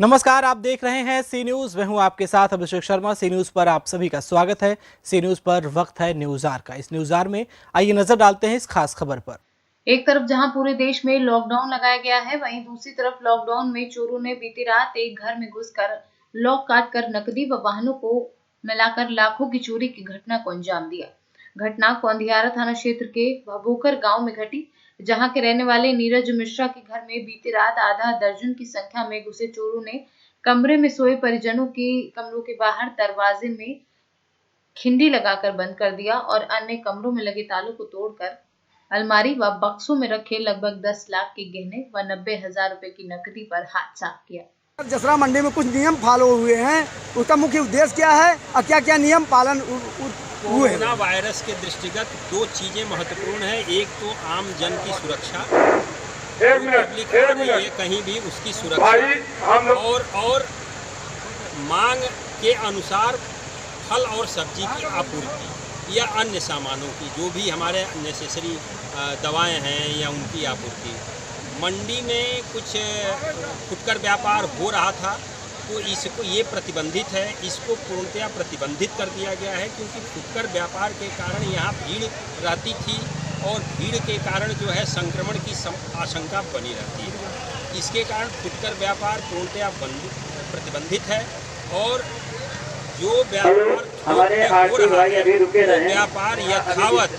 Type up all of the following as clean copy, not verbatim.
नमस्कार, आप देख रहे हैं सी न्यूज। मैं हूं आपके साथ अभिषेक शर्मा। सी न्यूज पर आप सभी का स्वागत है। सी न्यूज पर वक्त है न्यूज आर का। इस न्यूज आर में आइए नजर डालते हैं इस खास खबर पर। एक तरफ जहां पूरे देश में लॉकडाउन लगाया गया है, वहीं दूसरी तरफ लॉकडाउन में चोरों ने बीती रात एक घर में घुसकर लॉक काटकर नकदी व वाहनों को मिलाकर लाखों की चोरी की घटना को अंजाम दिया। घटना कोंधियारा थाना क्षेत्र के भभोकर गांव में घटी, जहां के रहने वाले नीरज मिश्रा के घर में बीती रात आधा दर्जन की संख्या में घुसे चोरों ने कमरे में सोए परिजनों की कमरों के बाहर दरवाजे में खिंडी लगाकर बंद कर दिया और अन्य कमरों में लगे तालों को तोड़कर अलमारी व बक्सों में रखे लगभग 10 लाख के गहने व 90,000 रुपए की नकदी पर हाथ साफ किया। जसरा मंडी में कुछ नियम फॉलो हुए हैं, उसका मुख्य उद्देश्य क्या है और क्या क्या नियम पालन हुए हैं? कोरोना वायरस के दृष्टिगत दो चीजें महत्वपूर्ण है। एक तो आम जन की सुरक्षा, पब्लिक आ रही है कहीं भी उसकी सुरक्षा, और मांग के अनुसार फल और सब्जी की आपूर्ति या अन्य सामानों की, जो भी हमारे नेसेसरी दवाएं हैं या उनकी आपूर्ति। मंडी में कुछ फुटकर व्यापार हो रहा था, तो इसको ये प्रतिबंधित है, इसको पूर्णतया प्रतिबंधित कर दिया गया है, क्योंकि फुटकर व्यापार के कारण यहाँ भीड़ रहती थी और भीड़ के कारण जो है संक्रमण की आशंका बनी रहती है। इसके कारण फुटकर व्यापार पूर्णतया प्रतिबंधित है और जो व्यापार हो रहा है वो व्यापार यथावत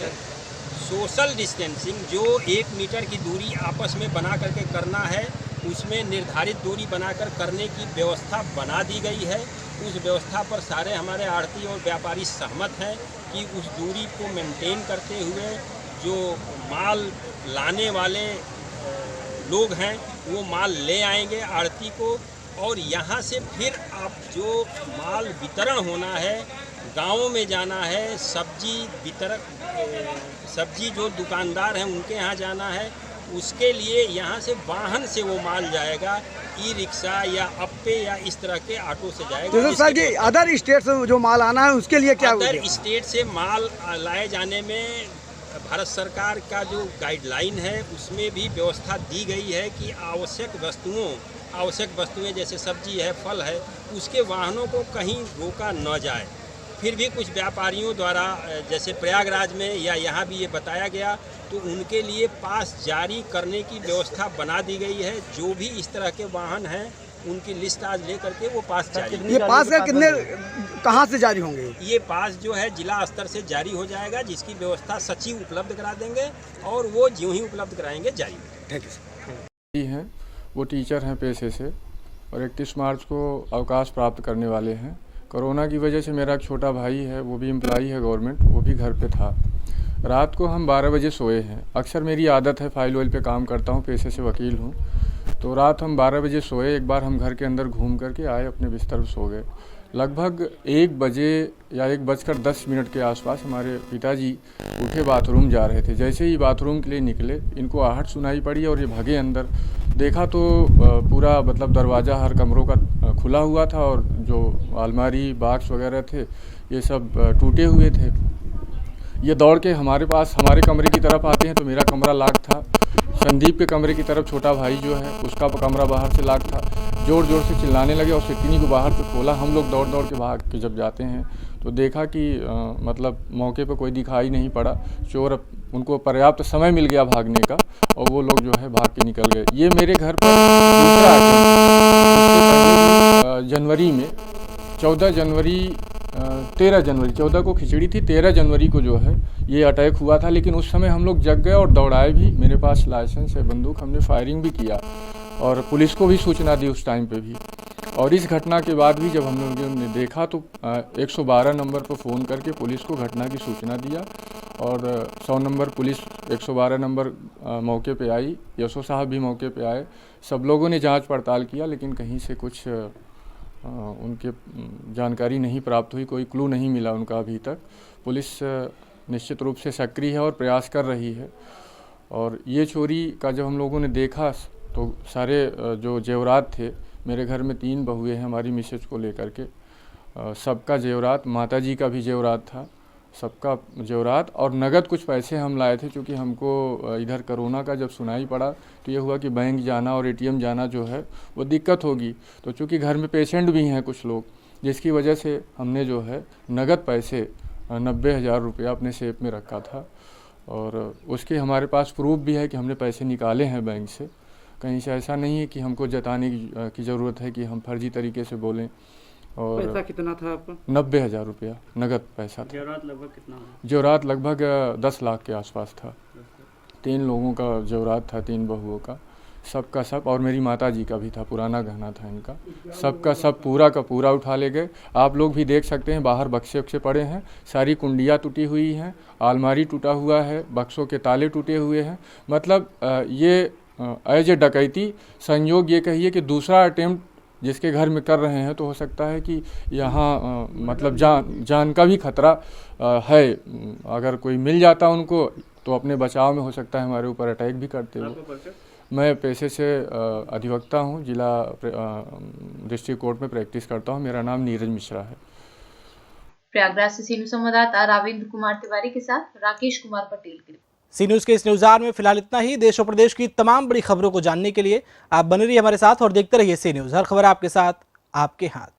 सोशल डिस्टेंसिंग, जो 1 मीटर की दूरी आपस में बना करके करना है, उसमें निर्धारित दूरी बनाकर करने की व्यवस्था बना दी गई है। उस व्यवस्था पर सारे हमारे आढ़ती और व्यापारी सहमत हैं कि उस दूरी को मेंटेन करते हुए जो माल लाने वाले लोग हैं वो माल ले आएंगे आढ़ती को, और यहाँ से फिर आप जो माल वितरण होना है, गाँवों में जाना है, सब्जी वितरक सब्जी जो दुकानदार हैं उनके यहाँ जाना है, उसके लिए यहाँ से वाहन से वो माल जाएगा, ई रिक्शा या अप्पे या इस तरह के ऑटो से जाएगा। तो सर जी, अदर स्टेट से जो माल आना है उसके लिए क्या? अदर स्टेट से माल लाए जाने में भारत सरकार का जो गाइडलाइन है उसमें भी व्यवस्था दी गई है कि आवश्यक वस्तुएं जैसे सब्जी है, फल है, उसके वाहनों को कहीं रोका न जाए। फिर भी कुछ व्यापारियों द्वारा, जैसे प्रयागराज में या यहाँ भी ये बताया गया, तो उनके लिए पास जारी करने की व्यवस्था बना दी गई है। जो भी इस तरह के वाहन हैं उनकी लिस्ट आज ले करके वो पास जारी। ये पास का कितने कहाँ से जारी होंगे? ये पास जो है जिला स्तर से जारी हो जाएगा, जिसकी व्यवस्था सचिव उपलब्ध करा देंगे और वो ज्यों ही उपलब्ध कराएंगे जारी। Thank you sir. वो टीचर हैं पेशे से और 31 मार्च को अवकाश प्राप्त करने वाले हैं। कोरोना की वजह से मेरा एक छोटा भाई है, वो भी एम्प्लॉई है गवर्नमेंट, वो भी घर पे था। रात को हम 12 बजे सोए हैं। अक्सर मेरी आदत है, फाइल वाइल पे काम करता हूँ, पेशे से वकील हूँ, तो रात हम 12 बजे सोए। एक बार हम घर के अंदर घूम करके आए, अपने बिस्तर पर सो गए। लगभग 1 बजे या 1:10 के आसपास हमारे पिताजी उठे, बाथरूम जा रहे थे। जैसे ही बाथरूम के लिए निकले, इनको आहट सुनाई पड़ी और ये भागे अंदर। देखा तो पूरा मतलब दरवाज़ा हर कमरों का खुला हुआ था और जो अलमारी बॉक्स वगैरह थे ये सब टूटे हुए थे। ये दौड़ के हमारे कमरे की तरफ आते हैं, तो मेरा कमरा लॉक था। संदीप के कमरे की तरफ छोटा भाई जो है उसका कमरा बाहर से लॉक था। ज़ोर ज़ोर से चिल्लाने लगे और सितनी को बाहर से खोला। हम लोग दौड़ दौड़ के भाग के जब जाते हैं तो देखा कि मतलब मौके पर कोई दिखाई नहीं पड़ा। चोर, उनको पर्याप्त समय मिल गया भागने का और वो लोग जो है भाग के निकल गए। ये मेरे घर पर दूसरा जनवरी में 13 जनवरी 14 को खिचड़ी थी, 13 जनवरी को जो है ये अटैक हुआ था। लेकिन उस समय हम लोग जग गए और दौड़ाए भी। मेरे पास लाइसेंस है बंदूक, हमने फायरिंग भी किया और पुलिस को भी सूचना दी उस टाइम पे भी। और इस घटना के बाद भी जब हम लोगों ने देखा तो 112 नंबर पर फ़ोन करके पुलिस को घटना की सूचना दिया और 100 नंबर पुलिस 112 नंबर मौके पे आई। यसो साहब भी मौके पे आए। सब लोगों ने जांच पड़ताल किया, लेकिन कहीं से कुछ उनके जानकारी नहीं प्राप्त हुई, कोई क्लू नहीं मिला उनका अभी तक। पुलिस निश्चित रूप से सक्रिय है और प्रयास कर रही है। और ये चोरी का जब हम लोगों ने देखा तो सारे जो जेवरात थे, मेरे घर में 3 बहुएं हैं हमारी मिसेज को लेकर के, सबका जेवरात, माताजी का भी जेवरात था सबका जेवरात और नगद कुछ पैसे हम लाए थे, क्योंकि हमको इधर कोरोना का जब सुनाई पड़ा तो ये हुआ कि बैंक जाना और एटीएम जाना जो है वो दिक्कत होगी। तो चूँकि घर में पेशेंट भी हैं कुछ लोग, जिसकी वजह से हमने जो है नगद पैसे 90,000 रुपया अपने सेफ में रखा था, और उसके हमारे पास प्रूफ भी है कि हमने पैसे निकाले हैं बैंक से। कहीं से ऐसा नहीं है कि हमको जताने की ज़रूरत है कि हम फर्जी तरीके से बोलें। और पैसा कितना था आपका? 90,000 रुपया नगद पैसा था। जेवरात लगभग कितना है? जेवरात लगभग 10 लाख के आसपास था। 3 लोगों का जेवरात था, 3 बहुओं का, सबका सब, और मेरी माता जी का भी था, पुराना गहना था इनका, सबका सब पूरा का पूरा उठा ले गए। आप लोग भी देख सकते हैं, बाहर बक्से वक्से पड़े हैं, सारी कुंडियाँ टूटी हुई हैं, आलमारी टूटा हुआ है, बक्सों के ताले टूटे हुए हैं। मतलब ये एज ए डकैती, संयोग ये कहिए कि दूसरा अटेम्प्ट जिसके घर में कर रहे हैं, तो हो सकता है कि यहाँ मतलब जान का भी खतरा है। अगर कोई मिल जाता उनको तो अपने बचाव में हो सकता है हमारे ऊपर अटैक भी करते हो। मैं पेशे से अधिवक्ता हूँ, जिला डिस्ट्रिक्ट कोर्ट में प्रैक्टिस करता हूँ। मेरा नाम नीरज मिश्रा है। प्रयागराज से सीनू संवाददाता राविंद्र कुमार तिवारी के साथ राकेश कुमार पटेल की। सी न्यूज़ के इस न्यूज़ार में फिलहाल इतना ही। देश और प्रदेश की तमाम बड़ी खबरों को जानने के लिए आप बने रहिए हमारे साथ और देखते रहिए सी न्यूज़। हर खबर आपके साथ, आपके हाथ।